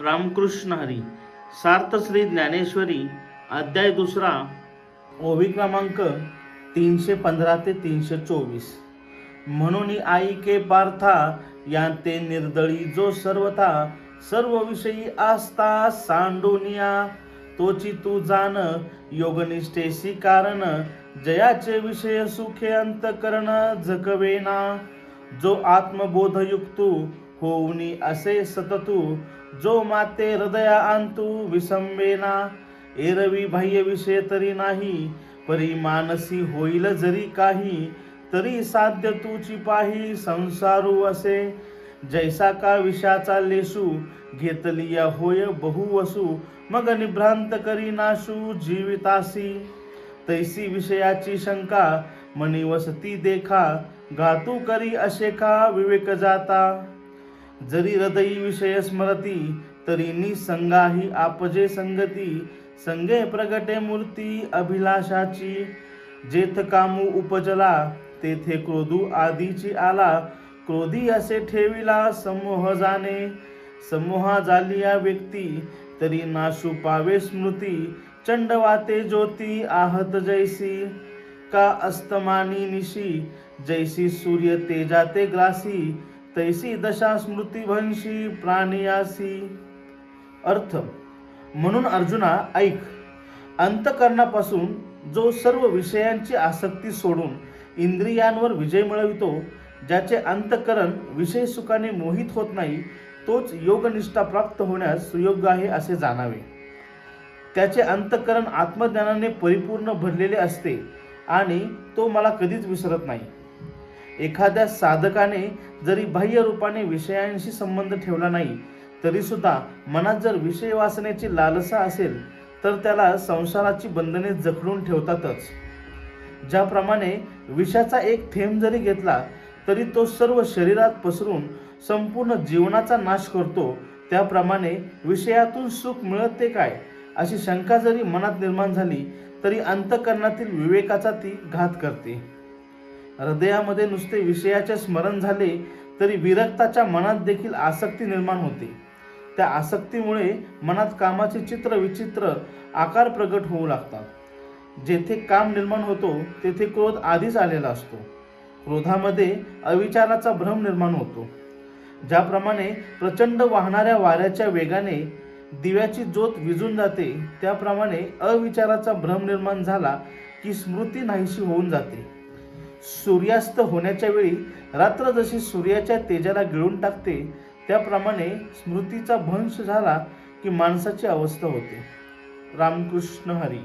रामकृष्ण हरी. सार्थ श्री ज्ञानेश्वरी अध्याय 2 ओवी क्रमांक 315 ते 324. म्हणून ऐके पार्था यांते निर्दळी जो सर्वथा सर्व विषयी आस्था सांडूनिया तोची तू जाण योगनिष्ठेसी कारण जयाचे विषय सुखे अंतकरण जगवेना जो आत्मबोधयुक्तू होऊनी असे सततू जो माते हृदया आणतू विसंबेना एरवी बाह्य विषय तरी नाही परी मानसी होईल जरी काही तरी साध्य तूची पाही संसारू असे जैसा का विषाचा लेसू घेतलिया होय बहुवसू मग निभ्रांत करी नाशू जीवितासी तैसी विषयाची शंका मनी वसती देखा घातू करी असे का विवेक जाता जरी हृदयी विषय स्मरती तरी निसंगाही आपजे संगती संगे प्रगटे मूर्ती अभिलाषाची जेथ कामू उपजला तेथे क्रोधू आदीची आला क्रोधी असे ठेविला समोह जाणे समोहा झालिया व्यक्ती तरी नाशू पावे स्मृती चंडवाते ज्योती आहत जैसी का अस्तमानी निशी जैसी सूर्य तेजाते ग्रासी तैसी दशा स्मृती भंशी प्राणियासी. अर्थ म्हणून अर्जुना ऐक, अंतकरणापासून जो सर्व विषयांची आसक्ती सोडून इंद्रियांवर विजय मिळवितो ज्याचे अंतकरण विषय सुखाने मोहित होत नाही तोच योगनिष्ठा प्राप्त होण्यास सुयोग्य आहे असे जाणावे. त्याचे अंतकरण आत्मज्ञानाने परिपूर्ण भरलेले असते आणि तो मला कधीच विसरत नाही. एखाद्या साधकाने जरी बाह्य रूपाने विषयांशी संबंध ठेवला नाही तरी सुद्धा मनात जर विषय वासनेची लालसा असेल तर त्याला संसाराची बंधने जखडून ठेवतातच. ज्याप्रमाणे विषाचा एक थेंब जरी घेतला तरी तो सर्व शरीरात पसरून संपूर्ण जीवनाचा नाश करतो त्याप्रमाणे विषयातून सुख मिळते काय अशी शंका जरी मनात निर्माण झाली तरी अंतकरणातील विवेकाचा ती घात करते. हृदयामध्ये नुसते विषयाचे स्मरण झाले तरी विरक्ताच्या मनात देखील आसक्ती निर्माण होते. त्या आसक्तीमुळे मनात कामाचे चित्र विचित्र आकार प्रगट होऊ लागतात. जेथे काम निर्माण होतो तेथे क्रोध आधीच आलेला असतो. क्रोधामध्ये अविचाराचा भ्रम निर्माण होतो. ज्याप्रमाणे प्रचंड वाहणाऱ्या वाऱ्याच्या वेगाने दिव्याची ज्योत विझून जाते त्याप्रमाणे अविचाराचा भ्रम निर्माण झाला की स्मृती नाहीशी होऊन जाते. सूर्यास्त होण्याच्या वेळी रात्र जशी सूर्याच्या तेजाला गिळून टाकते त्याप्रमाणे स्मृतीचा भंश झाला की माणसाची अवस्था होते. रामकृष्ण हरी.